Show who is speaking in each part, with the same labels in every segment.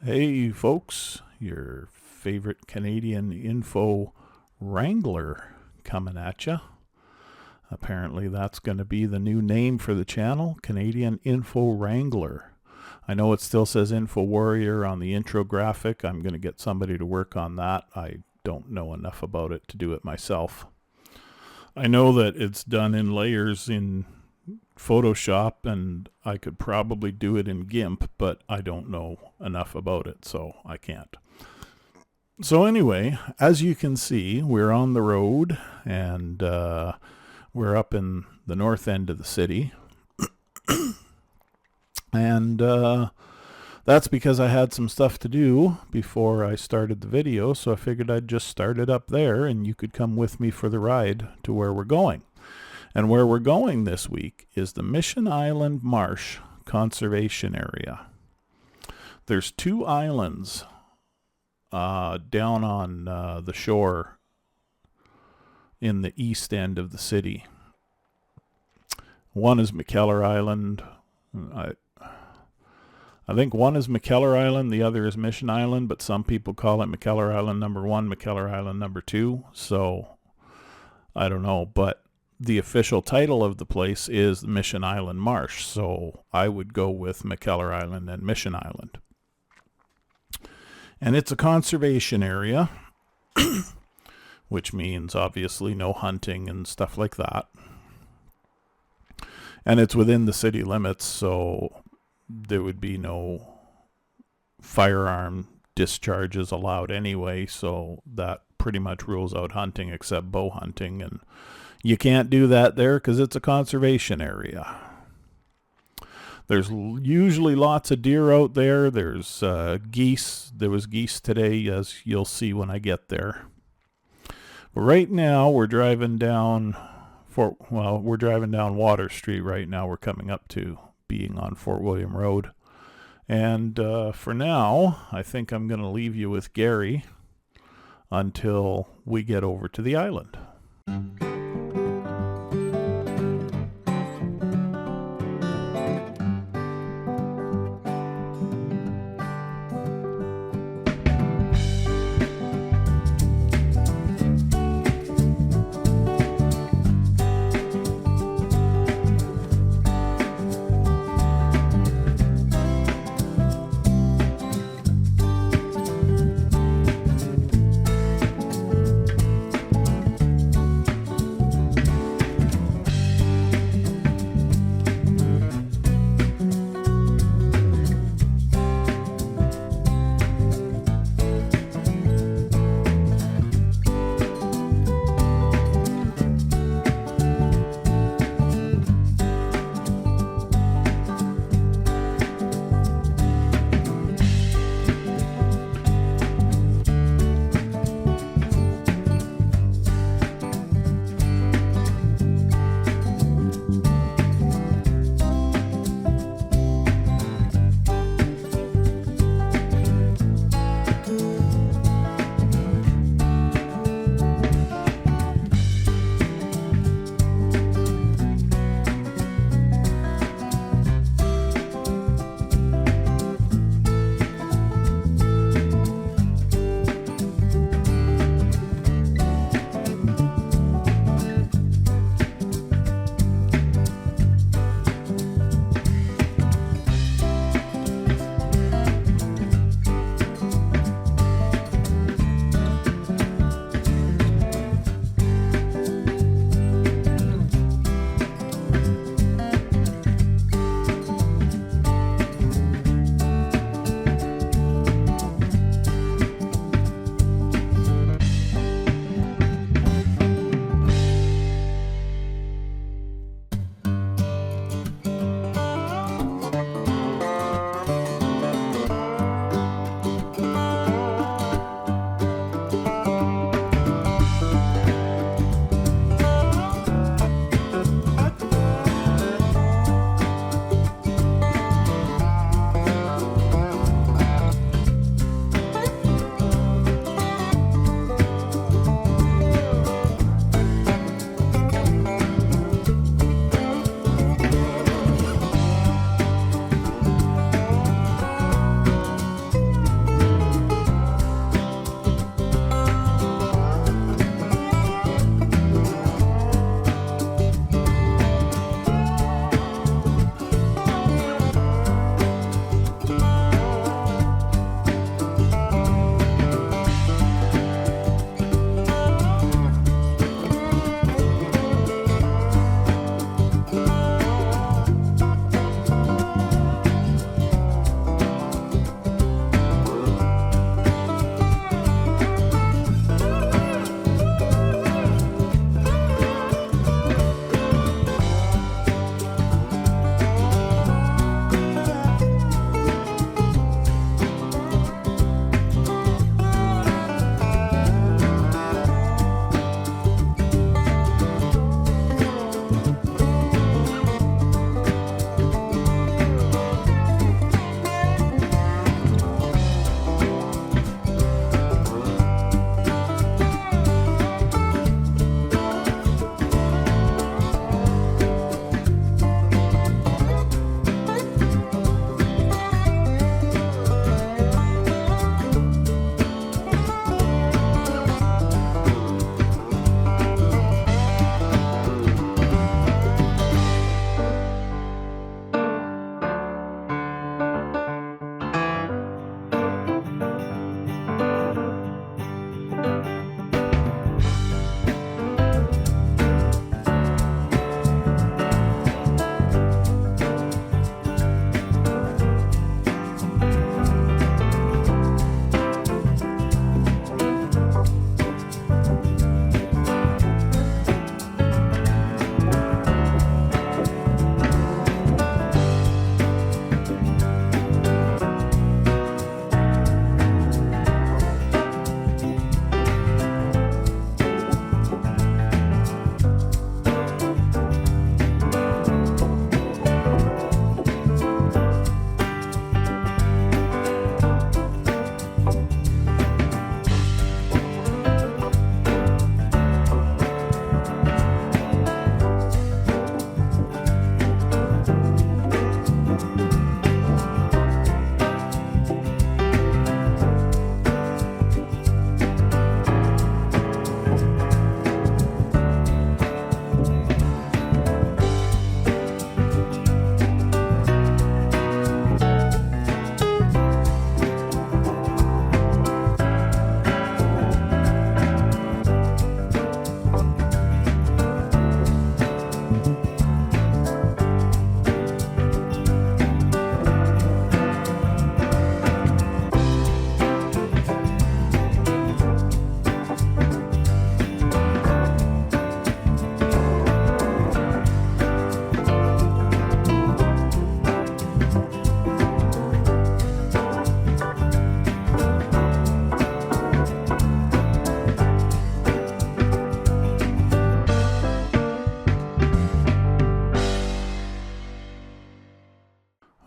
Speaker 1: Hey folks, your favorite Canadian info wrangler coming at you. Apparently that's going to be the new name for the channel, Canadian Info Wrangler. I know it still says Info Warrior on the intro graphic. I'm going to get somebody to work on that. I don't know enough about it to do it myself. I know that it's done in layers in Photoshop, and I could probably do it in GIMP, but I don't know enough about it, so I can't. So anyway, as you can see, we're on the road, and we're up in the north end of the city. And that's because I had some stuff to do before I started the video, so I figured I'd just start it up there, and you could come with me for the ride to where we're going. And where we're going this week is the Mission Island Marsh Conservation Area. There's 2 islands down on the shore in the east end of the city. One is McKellar Island. I think one is McKellar Island, the other is Mission Island, but some people call it McKellar Island number 1, McKellar Island number 2. So I don't know, but the official title of the place is Mission Island Marsh, so I would go with McKellar Island and Mission Island. And it's a conservation area, which means obviously no hunting and stuff like that. And it's within the city limits, so there would be no firearm discharges allowed anyway, so that pretty much rules out hunting except bow hunting, and you can't do that there because it's a conservation area. There's usually lots of deer out there. There's geese. There was geese today, as you'll see when I get there. But right now we're driving down we're driving down Water Street right now. We're coming up to being on Fort William Road. And for now, I think I'm going to leave you with Gary until we get over to the island.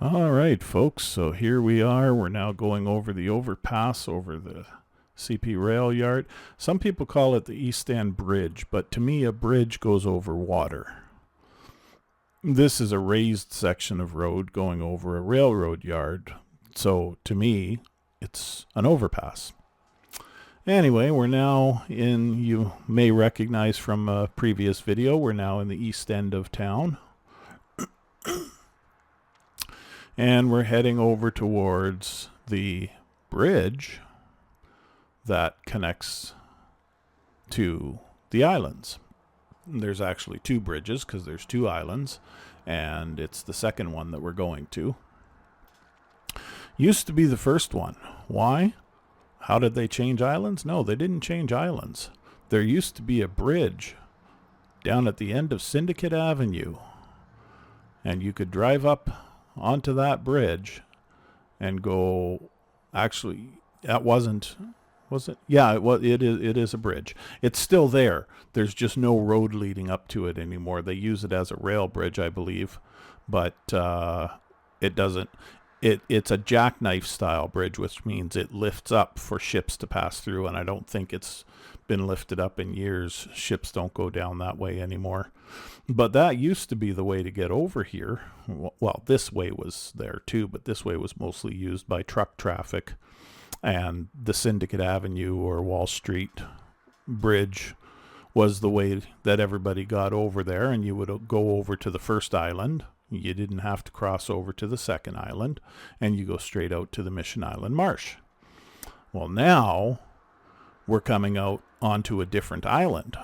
Speaker 1: All right, folks, so here we are. We're now going over the overpass over the CP rail yard. Some people call it the East End Bridge, but to me a bridge goes over water. This is a raised section of road going over a railroad yard, so to me it's an overpass. Anyway, we're now in, you may recognize from a previous video, we're now in the east end of town. And we're heading over towards the bridge that connects to the islands. There's actually two bridges because there's two islands, and it's the second one that we're going to. Used to be the first one. Why? How did they change islands? No, they didn't change islands. There used to be a bridge down at the end of Syndicate Avenue, and you could drive up onto that bridge and go, actually that wasn't, was it? Yeah, it is a bridge. It's still there. There's just no road leading up to it anymore. They use it as a rail bridge, I believe, but it doesn't. It's a jackknife style bridge, which means it lifts up for ships to pass through, and I don't think it's been lifted up in years. Ships don't go down that way anymore. But that used to be the way to get over here. Well, this way was there too, but this way was mostly used by truck traffic. And the Syndicate Avenue or Wall Street Bridge was the way that everybody got over there, and you would go over to the first island. You didn't have to cross over to the second island, and you go straight out to the Mission Island Marsh. Well, now we're coming out onto a different island.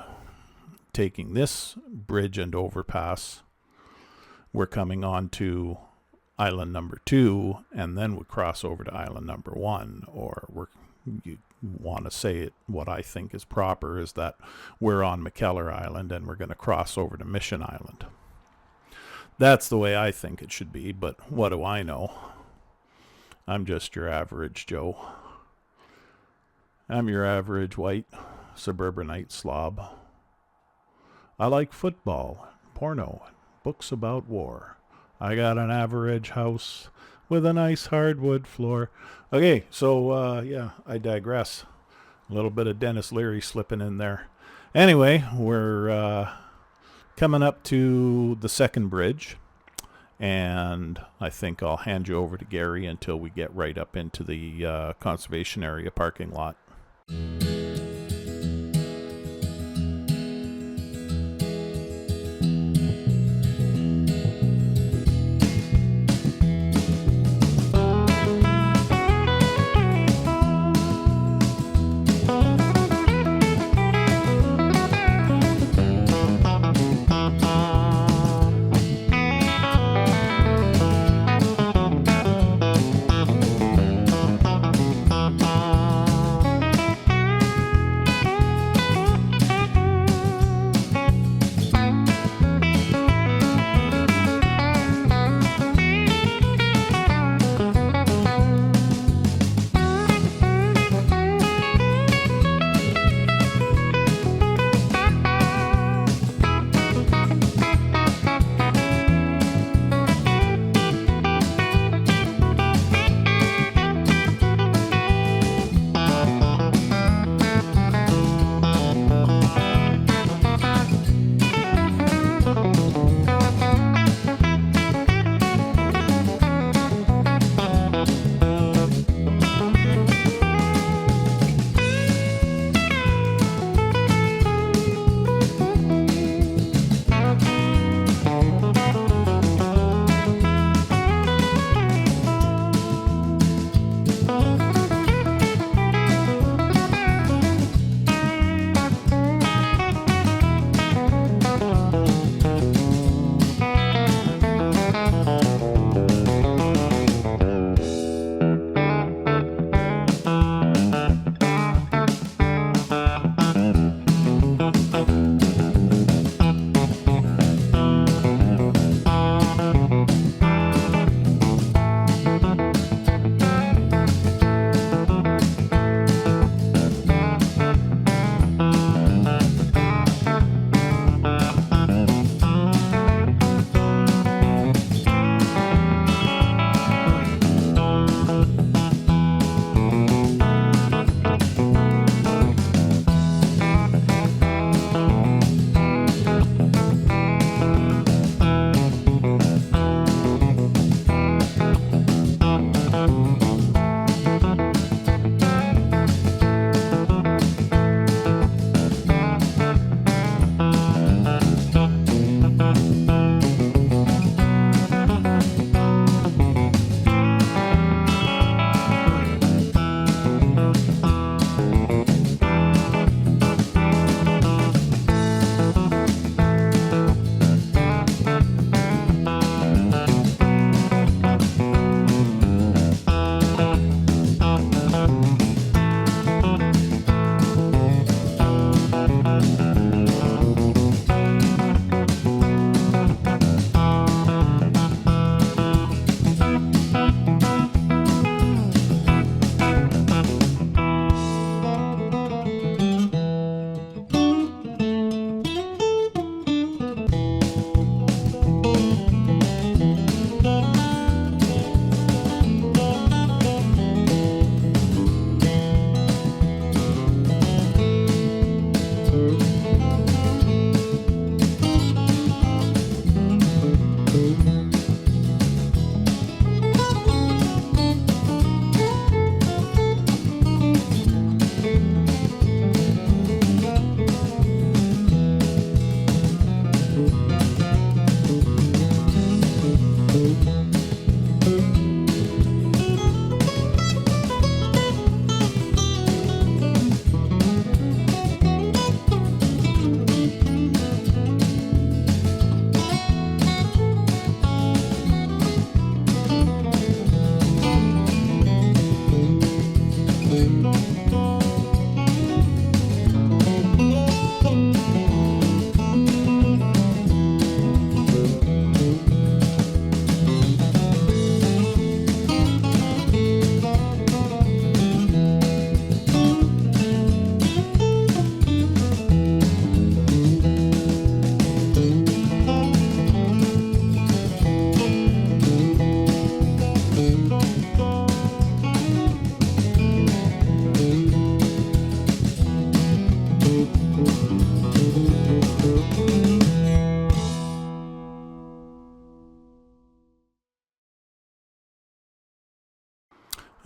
Speaker 1: Taking this bridge and overpass, we're coming on to island number 2, and then we cross over to island number 1, or you want to say it, what I think is proper is that we're on McKellar Island and we're going to cross over to Mission Island. That's the way I think it should be, but what do I know? I'm just your average Joe. I'm your average white suburbanite slob. I like football, porno, books about war. I got an average house with a nice hardwood floor. Okay, so yeah, I digress. A little bit of Dennis Leary slipping in there. Anyway, we're coming up to the second bridge, and I think I'll hand you over to Gary until we get right up into the conservation area parking lot.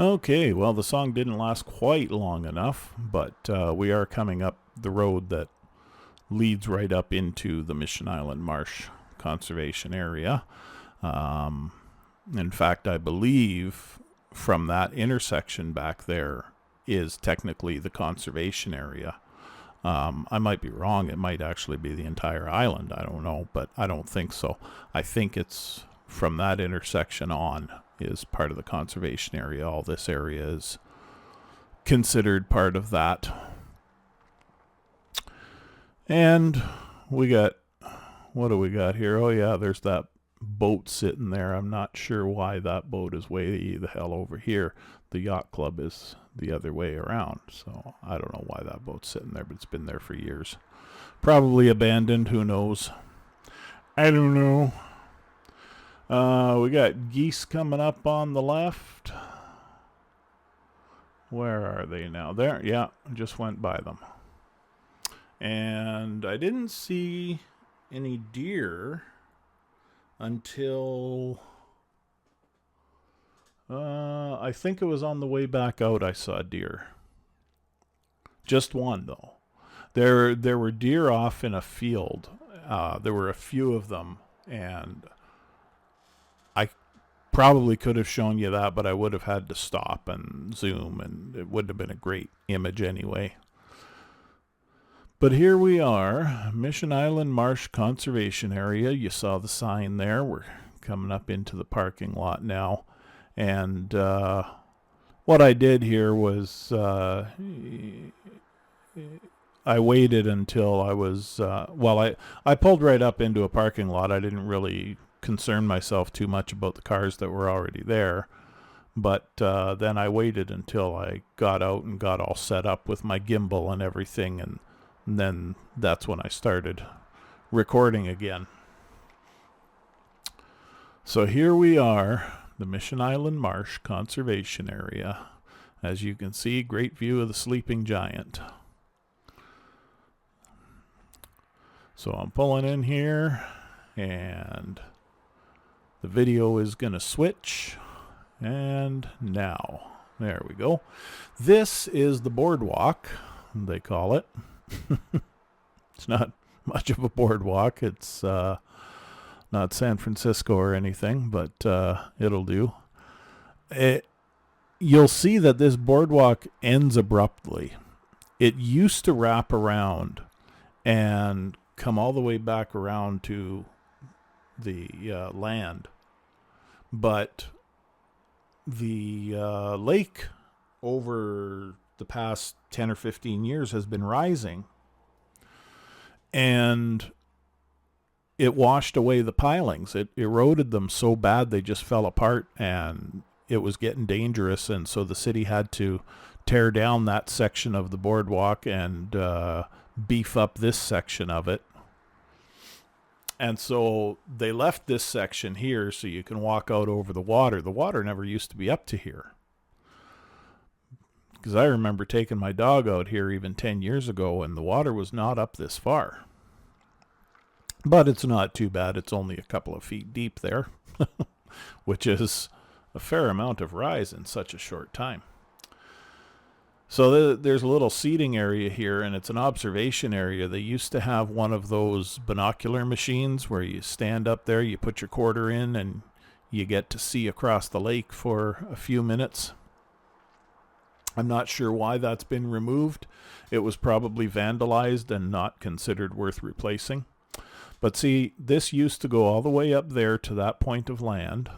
Speaker 1: Okay, well, the song didn't last quite long enough, but we are coming up the road that leads right up into the Mission Island Marsh Conservation Area. In fact, I believe from that intersection back there is technically the conservation area. I might be wrong. It might actually be the entire island. I don't know, but I don't think so. I think it's from that intersection on is part of the conservation area. All this area is considered part of that. And we got, what do we got here? Oh yeah, there's that boat sitting there. I'm not sure why that boat is way the hell over here. The yacht club is the other way around, so I don't know why that boat's sitting there, but it's been there for years. Probably abandoned, who knows? I don't know. We got geese coming up on the left. Where are they now? There, yeah, just went by them. And I didn't see any deer until I think it was on the way back out I saw deer. Just one, though. There were deer off in a field. There were a few of them, and I probably could have shown you that, but I would have had to stop and zoom, and it wouldn't have been a great image anyway. But here we are, Mission Island Marsh Conservation Area. You saw the sign there. We're coming up into the parking lot now. And what I did here was I waited until I was, I pulled right up into a parking lot. I didn't really concern myself too much about the cars that were already there. But then I waited until I got out and got all set up with my gimbal and everything, and then that's when I started recording again. So here we are, the Mission Island Marsh Conservation Area. As you can see, great view of the sleeping giant. So I'm pulling in here, and the video is going to switch. And now, there we go. This is the boardwalk, they call it. It's not much of a boardwalk. It's not San Francisco or anything, but it'll do. You'll see that this boardwalk ends abruptly. It used to wrap around and come all the way back around to the land. But the lake over the past 10 or 15 years has been rising, and it washed away the pilings. It eroded them so bad they just fell apart, and it was getting dangerous, and so the city had to tear down that section of the boardwalk and beef up this section of it. And so they left this section here so you can walk out over the water. The water never used to be up to here, because I remember taking my dog out here even 10 years ago, and the water was not up this far. But it's not too bad. It's only a couple of feet deep there, which is a fair amount of rise in such a short time. So there's a little seating area here, and it's an observation area. They used to have one of those binocular machines where you stand up there, you put your quarter in, and you get to see across the lake for a few minutes. I'm not sure why that's been removed. It was probably vandalized and not considered worth replacing. But see, this used to go all the way up there to that point of land.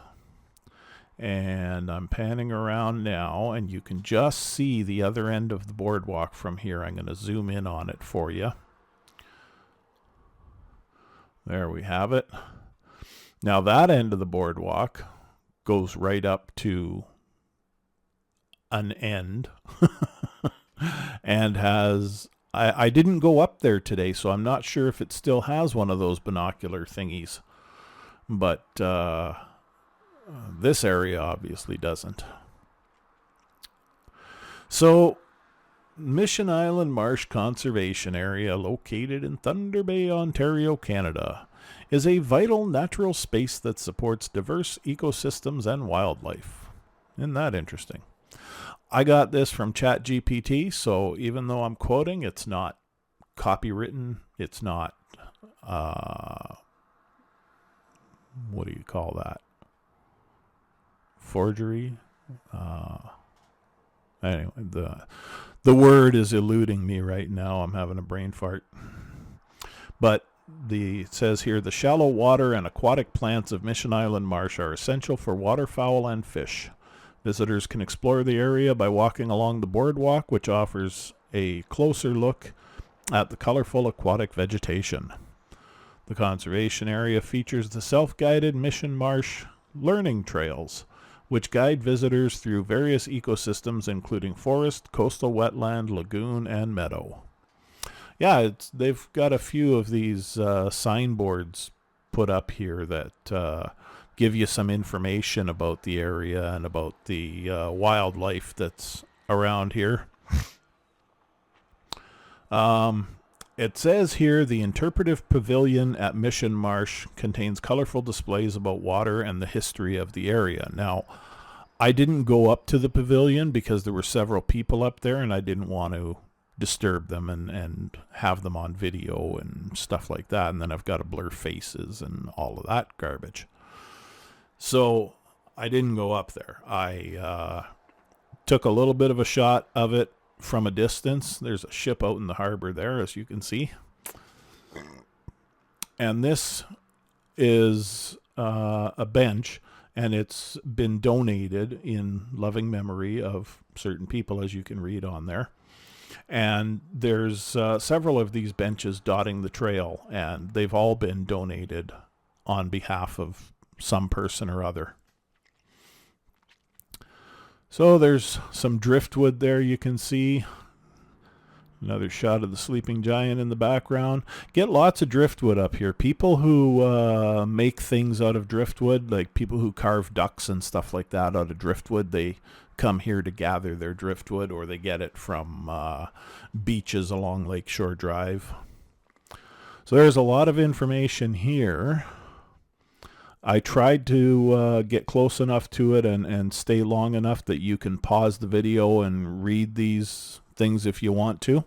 Speaker 1: And I'm panning around now, and you can just see the other end of the boardwalk from here. I'm going to zoom in on it for you. There we have it. Now that end of the boardwalk goes right up to an end and has, I didn't go up there today, so I'm not sure if it still has one of those binocular thingies, but this area obviously doesn't. So Mission Island Marsh Conservation Area, located in Thunder Bay, Ontario, Canada, is a vital natural space that supports diverse ecosystems and wildlife. Isn't that interesting? I got this from ChatGPT, so even though I'm quoting, it's not copywritten. It's not, what do you call that? Forgery? Anyway, the word is eluding me right now. I'm having a brain fart. But it says here, the shallow water and aquatic plants of Mission Island Marsh are essential for waterfowl and fish. Visitors can explore the area by walking along the boardwalk, which offers a closer look at the colorful aquatic vegetation. The conservation area features the self-guided Mission Marsh learning trails, which guide visitors through various ecosystems, including forest, coastal wetland, lagoon, and meadow. Yeah, they've got a few of these signboards put up here that give you some information about the area and about the wildlife that's around here. It says here, the interpretive pavilion at Mission Marsh contains colorful displays about water and the history of the area. Now, I didn't go up to the pavilion because there were several people up there, and I didn't want to disturb them and have them on video and stuff like that. And then I've got to blur faces and all of that garbage. So I didn't go up there. I took a little bit of a shot of it from a distance. There's a ship out in the harbor there, as you can see. And this is a bench, and it's been donated in loving memory of certain people, as you can read on there. And there's several of these benches dotting the trail, and they've all been donated on behalf of some person or other. So there's some driftwood there you can see. Another shot of the sleeping giant in the background. Get lots of driftwood up here. People who make things out of driftwood, like people who carve ducks and stuff like that out of driftwood, they come here to gather their driftwood, or they get it from beaches along Lakeshore Drive. So there's a lot of information here. I tried to get close enough to it and stay long enough that you can pause the video and read these things if you want to.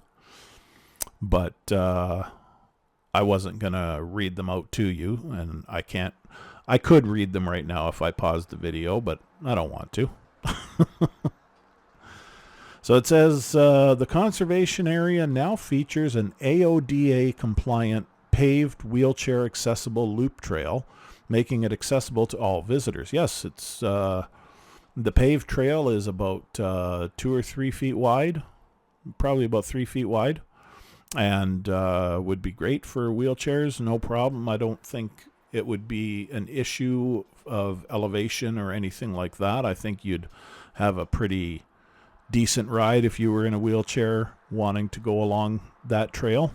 Speaker 1: But I wasn't going to read them out to you, and I can't. I could read them right now if I paused the video, but I don't want to. So it says the conservation area now features an AODA compliant paved wheelchair accessible loop trail, making it accessible to all visitors. Yes, it's the paved trail is about 2 or 3 feet wide, probably about 3 feet wide, and would be great for wheelchairs, no problem. I don't think it would be an issue of elevation or anything like that. I think you'd have a pretty decent ride if you were in a wheelchair wanting to go along that trail.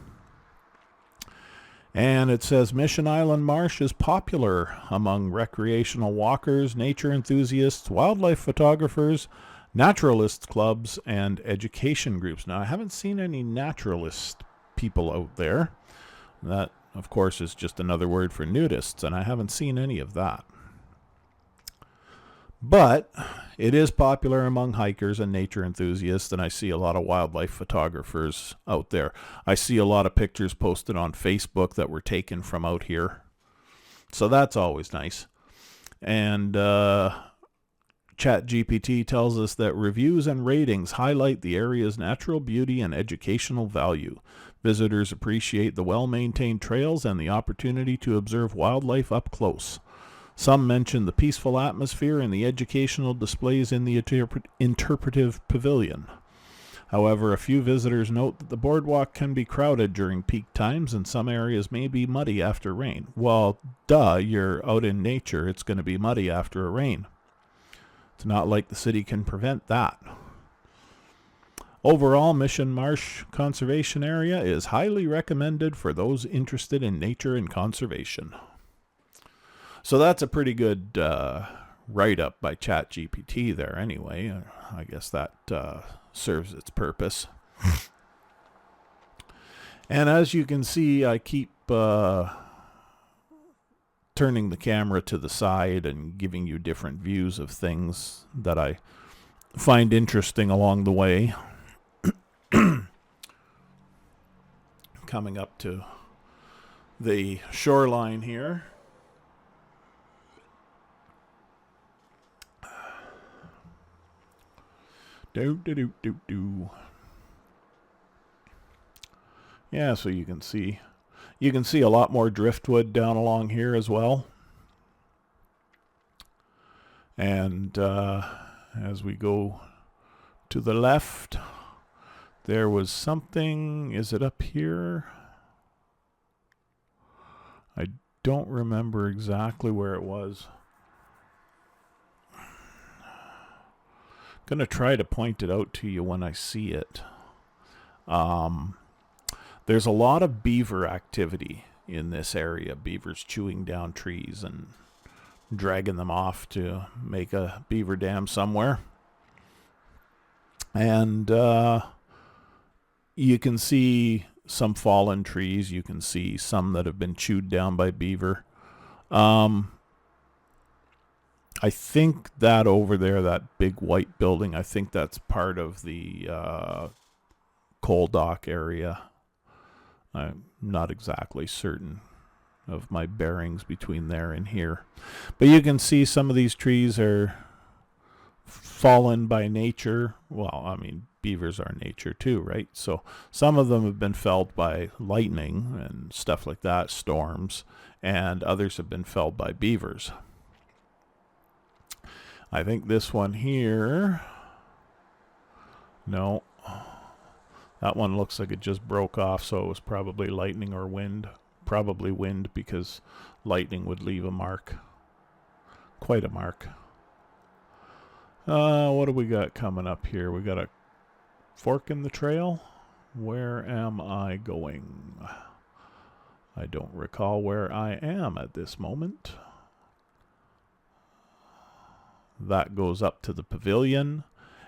Speaker 1: And it says Mission Island Marsh is popular among recreational walkers, nature enthusiasts, wildlife photographers, naturalist clubs, and education groups. Now, I haven't seen any naturalist people out there. That, of course, is just another word for nudists, and I haven't seen any of that. But it is popular among hikers and nature enthusiasts, and I see a lot of wildlife photographers out there. I see a lot of pictures posted on Facebook that were taken from out here. So that's always nice. And ChatGPT tells us that reviews and ratings highlight the area's natural beauty and educational value. Visitors appreciate the well-maintained trails and the opportunity to observe wildlife up close. Some mention the peaceful atmosphere and the educational displays in the interpretive pavilion. However, a few visitors note that the boardwalk can be crowded during peak times and some areas may be muddy after rain. Well, duh, you're out in nature. It's going to be muddy after a rain. It's not like the city can prevent that. Overall, Mission Marsh Conservation Area is highly recommended for those interested in nature and conservation. So that's a pretty good write-up by ChatGPT there anyway. I guess that serves its purpose. And as you can see, I keep turning the camera to the side and giving you different views of things that I find interesting along the way. Coming up to the shoreline here. Yeah, so you can see a lot more driftwood down along here as well. And as we go to the left, there was something. Is it up here? I don't remember exactly where it was. Going to try to point it out to you when I see it. There's a lot of beaver activity in this area. Beavers chewing down trees and dragging them off to make a beaver dam somewhere. And you can see some fallen trees. You can see some that have been chewed down by beaver. I think that over there, that big white building, I think that's part of the coal dock area. I'm not exactly certain of my bearings between there and here. But you can see some of these trees are fallen by nature. Well, I mean, beavers are nature too, right? So some of them have been felled by lightning and stuff like that, storms, and others have been felled by beavers. I think this one here, no, that one looks like it just broke off, so it was probably lightning or wind. Probably wind, because lightning would leave a mark. Quite a mark. What do we got coming up here? We got a fork in the trail. Where am I going? I don't recall where I am at this moment. That goes up to the pavilion,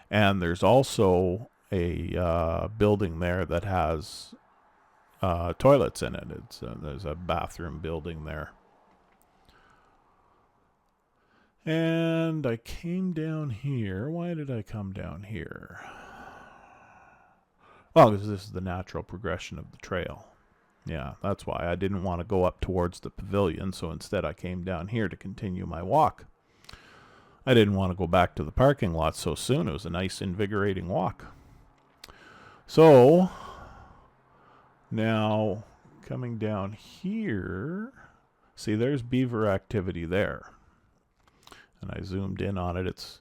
Speaker 1: and there's also a building there that has toilets in it. There's a bathroom building there. And I came down here. Why did I come down here? Well, because this is the natural progression of the trail. Yeah, that's why. I didn't want to go up towards the pavilion, so instead I came down here to continue my walk. I didn't want to go back to the parking lot so soon. It was a nice, invigorating walk. So, now, coming down here, see, there's beaver activity there. And I zoomed in on it. It's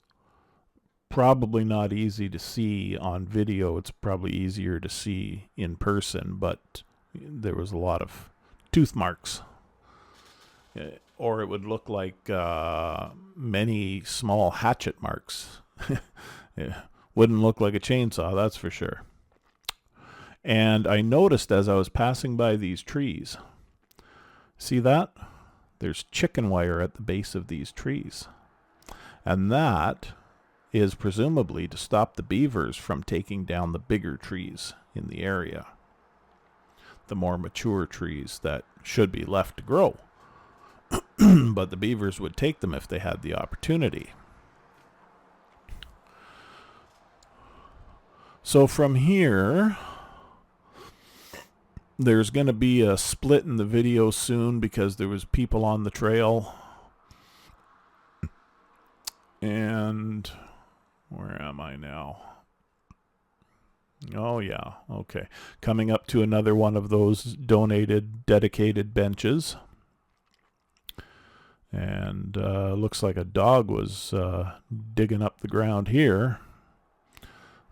Speaker 1: probably not easy to see on video. It's probably easier to see in person, but there was a lot of tooth marks. Or it would look like many small hatchet marks. It wouldn't look like a chainsaw, that's for sure. And I noticed as I was passing by these trees, see that? There's chicken wire at the base of these trees. And that is presumably to stop the beavers from taking down the bigger trees in the area. The more mature trees that should be left to grow. But the beavers would take them if they had the opportunity. So from here, there's going to be a split in the video soon because there was people on the trail. And where am I now? Oh yeah, okay. Coming up to another one of those donated, dedicated benches. And looks like a dog was digging up the ground here.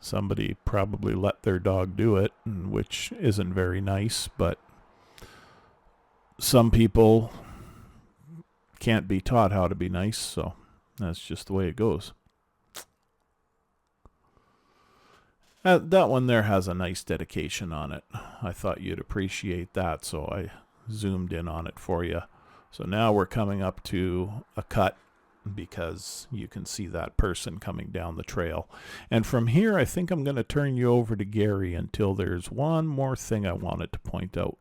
Speaker 1: Somebody probably let their dog do it, which isn't very nice, but some people can't be taught how to be nice, so that's just the way it goes. That one there has a nice dedication on it. I thought you'd appreciate that, so I zoomed in on it for you. So now we're coming up to a cut because you can see that person coming down the trail. And from here, I think I'm going to turn you over to Gary until there's one more thing I wanted to point out.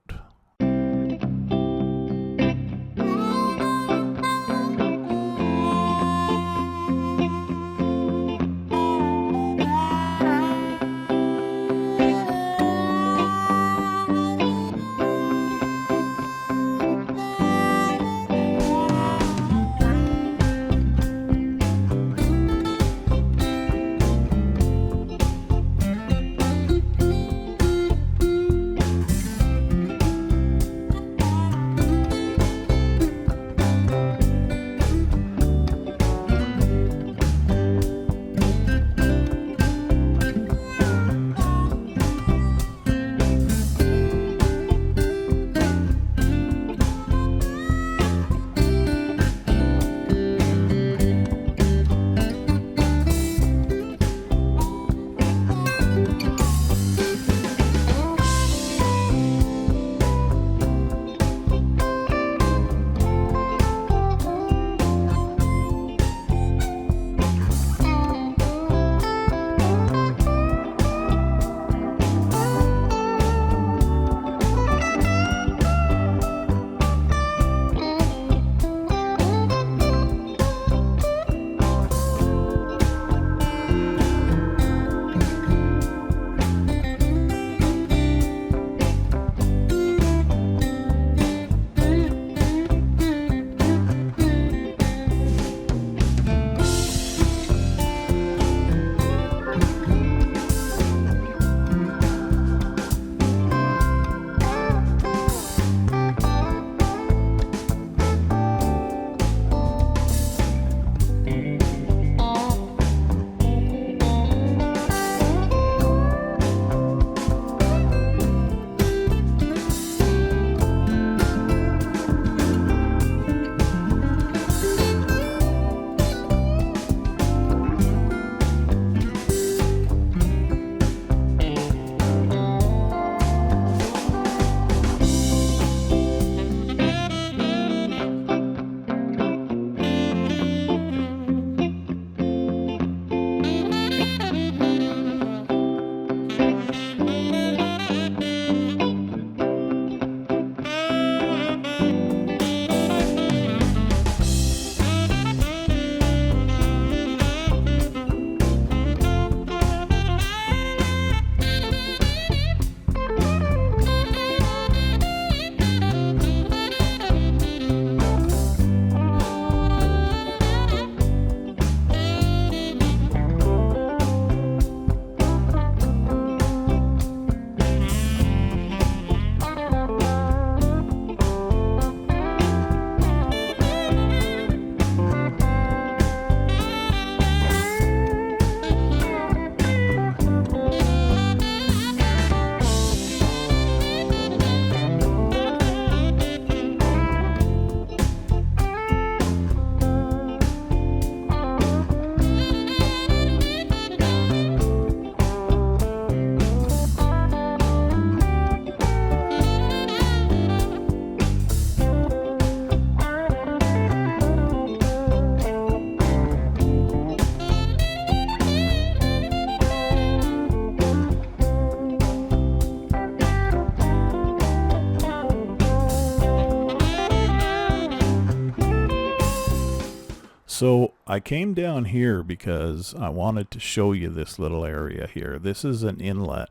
Speaker 1: So I came down here because I wanted to show you this little area here. This is an inlet.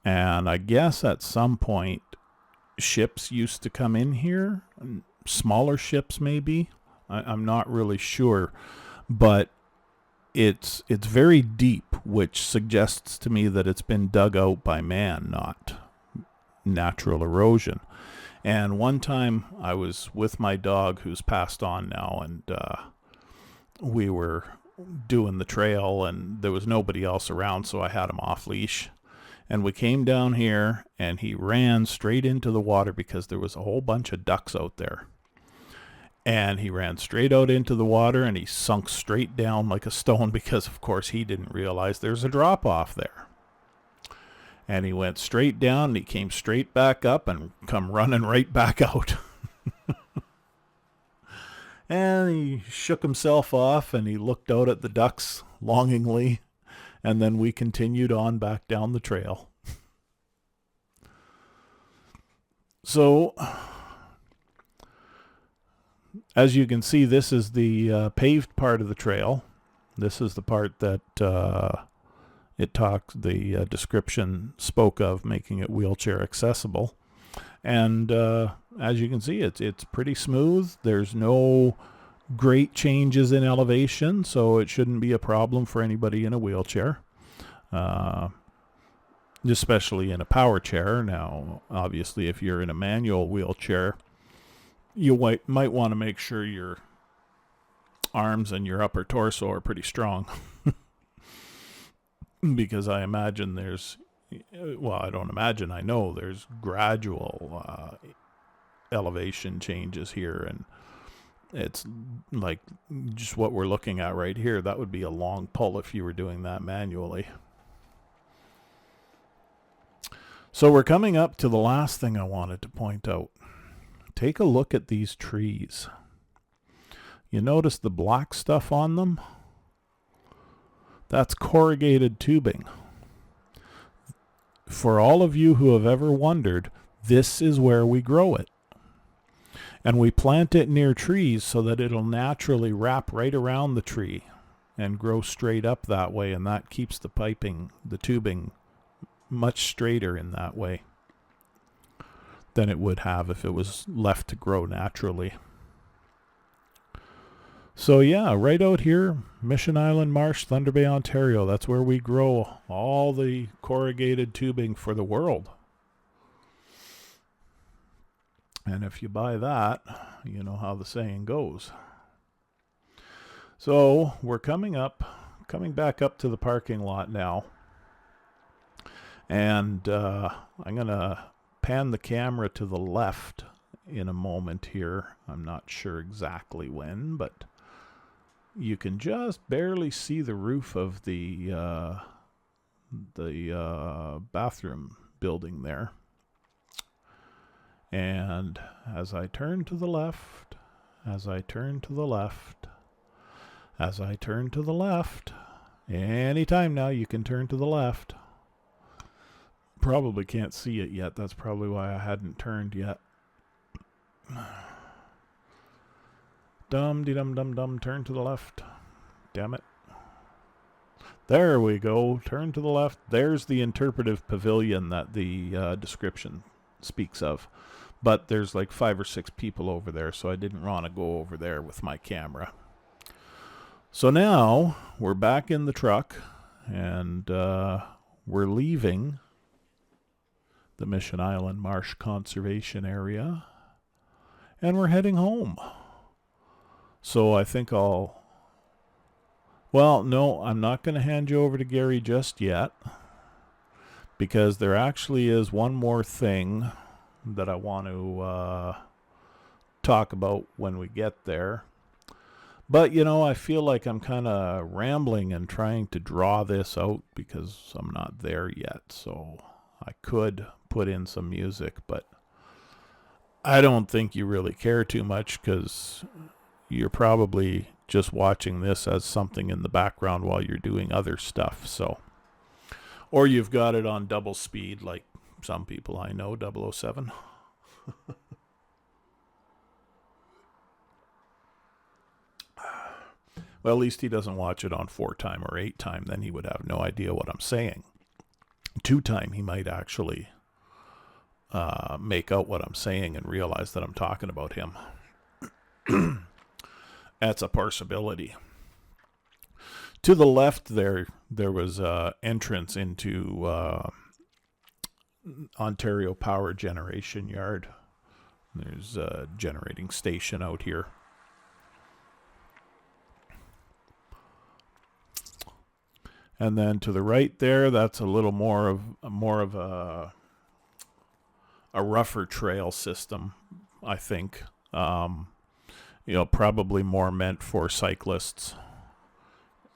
Speaker 1: And I guess at some point ships used to come in here. Smaller ships maybe. I'm not really sure. But it's very deep, which suggests to me that it's been dug out by man, not natural erosion. And one time I was with my dog, who's passed on now, and we were doing the trail, and there was nobody else around, so I had him off leash. And we came down here, and he ran straight into the water because there was a whole bunch of ducks out there. And he ran straight out into the water, and he sunk straight down like a stone because, of course, he didn't realize there's a drop-off there. And he went straight down, and he came straight back up and come running right back out. And he shook himself off, and he looked out at the ducks longingly, and then we continued on back down the trail. So, as you can see, this is the paved part of the trail. This is the part that the description spoke of making it wheelchair accessible. And as you can see, it's pretty smooth. There's no great changes in elevation, so it shouldn't be a problem for anybody in a wheelchair, especially in a power chair. Now, obviously, if you're in a manual wheelchair, you might want to make sure your arms and your upper torso are pretty strong. Because I imagine I don't imagine, I know there's gradual elevation changes here, and it's like just what we're looking at right here. That would be a long pull if you were doing that manually. So we're coming up to the last thing I wanted to point out. Take a look at these trees. You notice the black stuff on them? That's corrugated tubing. For all of you who have ever wondered, this is where we grow it. And we plant it near trees so that it'll naturally wrap right around the tree and grow straight up that way, and that keeps the tubing much straighter in that way than it would have if it was left to grow naturally. So yeah, right out here, Mission Island Marsh, Thunder Bay, Ontario, that's where we grow all the corrugated tubing for the world. And if you buy that, you know how the saying goes. So we're coming back up to the parking lot now. And I'm going to pan the camera to the left in a moment here. I'm not sure exactly when, but you can just barely see the roof of the bathroom building there. And as I turn to the left, as I turn to the left, as I turn to the left, anytime now you can turn to the left. Probably can't see it yet. That's probably why I hadn't turned yet. Dum-de-dum-dum-dum, turn to the left. Damn it. There we go. Turn to the left. There's the interpretive pavilion that the description speaks of. But there's like 5 or 6 people over there, so I didn't want to go over there with my camera. So now we're back in the truck, and we're leaving the Mission Island Marsh Conservation Area, and we're heading home. So I think no, I'm not going to hand you over to Gary just yet, because there actually is one more thing that I want to talk about when we get there. But, I feel like I'm kind of rambling and trying to draw this out because I'm not there yet. So I could put in some music, but I don't think you really care too much because you're probably just watching this as something in the background while you're doing other stuff. So, or you've got it on double speed like some people I know, 007. Well, at least he doesn't watch it on 4-time or 8-time. Then he would have no idea what I'm saying. 2-time, he might actually make out what I'm saying and realize that I'm talking about him. That's a possibility. To the left there was entrance into Ontario Power Generation Yard. There's a generating station out here. And then to the right there, that's a little more of a rougher trail system, I think. Probably more meant for cyclists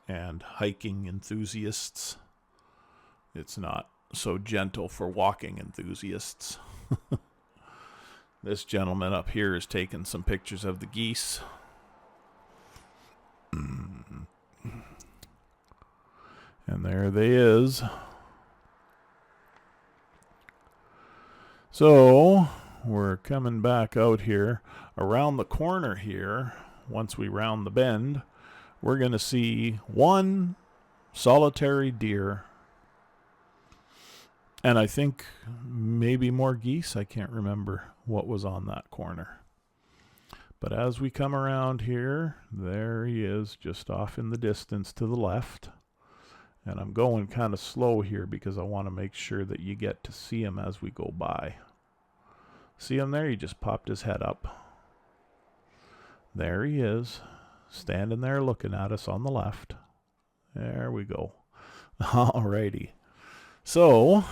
Speaker 1: and hiking enthusiasts. It's not so gentle for walking enthusiasts. This gentleman up here is taking some pictures of the geese. And there they is. So, we're coming back out here. Around the corner here, once we round the bend, we're going to see one solitary deer. And I think maybe more geese. I can't remember what was on that corner. But as we come around here, there he is, just off in the distance to the left. And I'm going kind of slow here because I want to make sure that you get to see him as we go by. See him there? He just popped his head up. There he is, standing there looking at us on the left. There we go. Alrighty. So,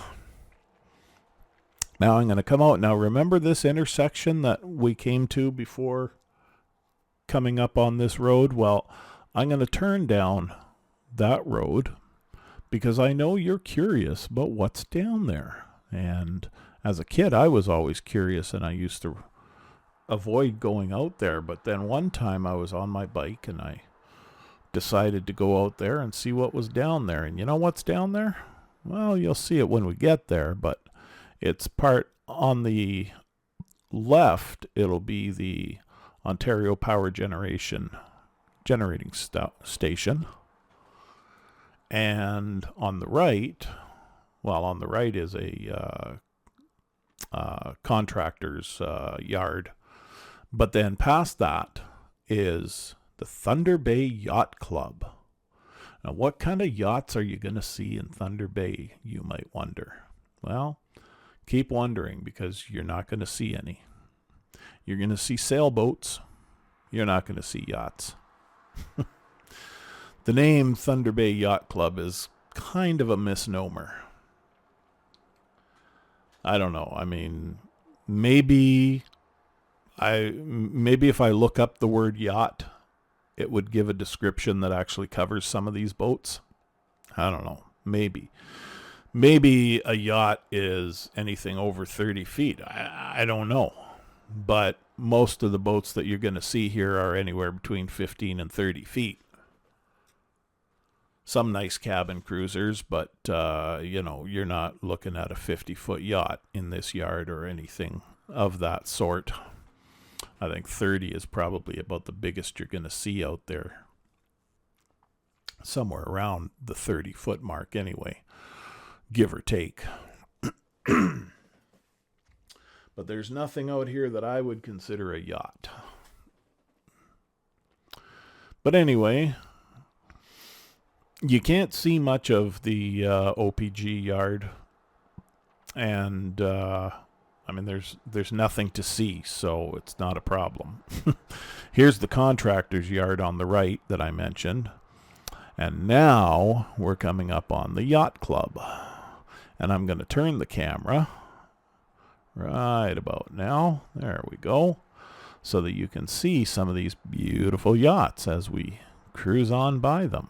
Speaker 1: now I'm going to come out. Now remember this intersection that we came to before coming up on this road? Well, I'm going to turn down that road because I know you're curious about what's down there. And as a kid, I was always curious, and I used to avoid going out there. But then one time I was on my bike, and I decided to go out there and see what was down there. And you know what's down there? Well, you'll see it when we get there, but it's part on the left. It'll be the Ontario Power Generating Station. And on the right, on the right is a contractor's yard. But then past that is the Thunder Bay Yacht Club. Now, what kind of yachts are you going to see in Thunder Bay, you might wonder? Well, keep wondering, because you're not going to see any. You're going to see sailboats. You're not going to see yachts. The name Thunder Bay Yacht Club is kind of a misnomer. I don't know. I mean, maybe if I look up the word yacht, it would give a description that actually covers some of these boats. I don't know. Maybe a yacht is anything over 30 feet. I don't know. But most of the boats that you're going to see here are anywhere between 15 and 30 feet. Some nice cabin cruisers, but, you're not looking at a 50-foot yacht in this yard or anything of that sort. I think 30 is probably about the biggest you're going to see out there. Somewhere around the 30-foot mark anyway, give or take. But there's nothing out here that I would consider a yacht. But anyway, you can't see much of the OPG yard, and there's nothing to see, so it's not a problem. Here's the contractor's yard on the right that I mentioned, and now we're coming up on the yacht club, and I'm going to turn the camera right about now. There we go, so that you can see some of these beautiful yachts as we cruise on by them.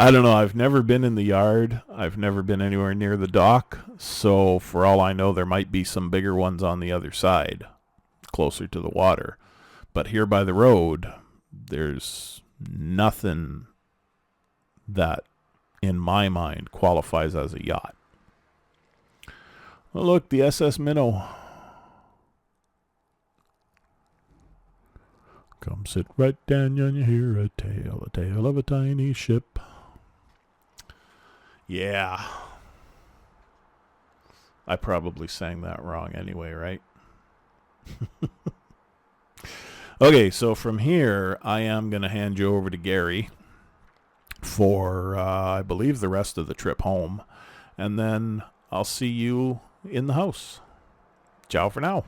Speaker 1: I don't know. I've never been in the yard. I've never been anywhere near the dock. So for all I know, there might be some bigger ones on the other side, closer to the water. But here by the road, there's nothing that, in my mind, qualifies as a yacht. Well, look, the SS Minnow. Come sit right down and you hear a tale of a tiny ship. Yeah. I probably sang that wrong anyway, right? Okay, so from here, I am going to hand you over to Gary for, I believe, the rest of the trip home. And then I'll see you in the house. Ciao for now.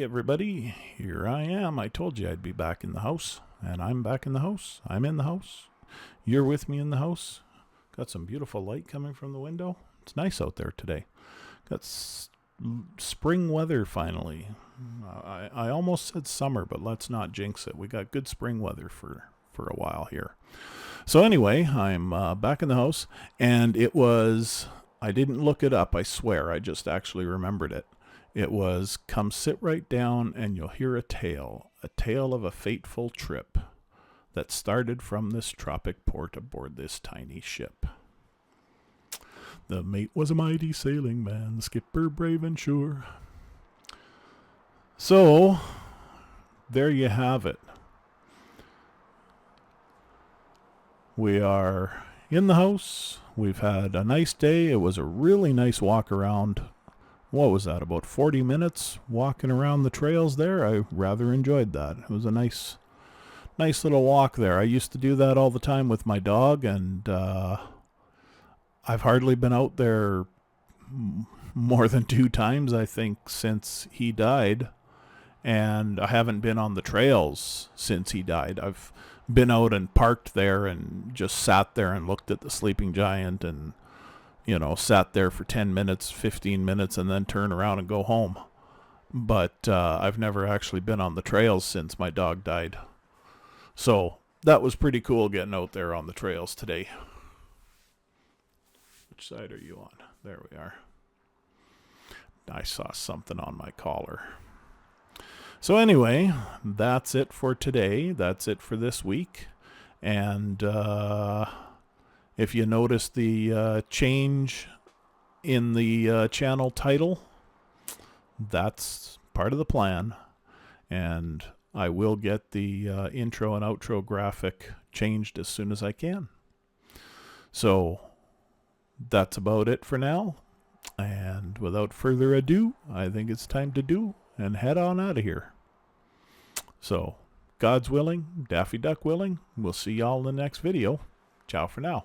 Speaker 1: everybody, here I am. I told you I'd be back in the house, and I'm back in the house. I'm in the house. You're with me in the house. Got some beautiful light coming from the window. It's nice out there today. Got spring weather finally. I almost said summer, but let's not jinx it. We got good spring weather for a while here. So anyway, I'm back in the house, and it was, I didn't look it up, I swear, I just actually remembered it. It was, come sit right down and you'll hear a tale of a fateful trip that started from this tropic port aboard this tiny ship. The mate was a mighty sailing man, skipper brave and sure. So, there you have it. We are in the house. We've had a nice day. It was a really nice walk around. What was that, about 40 minutes walking around the trails there? I rather enjoyed that. It was a nice little walk there. I used to do that all the time with my dog, and I've hardly been out there more than 2 times, I think, since he died. And I haven't been on the trails since he died. I've been out and parked there and just sat there and looked at the sleeping giant and, you know, sat there for 10 minutes, 15 minutes, and then turn around and go home. But I've never actually been on the trails since my dog died. So that was pretty cool getting out there on the trails today. Which side are you on? There we are. I saw something on my collar. So anyway, that's it for today. That's it for this week. And if you notice the change in the channel title, that's part of the plan. And I will get the intro and outro graphic changed as soon as I can. So that's about it for now. And without further ado, I think it's time to do and head on out of here. So, God's willing, Daffy Duck willing, we'll see y'all in the next video. Ciao for now.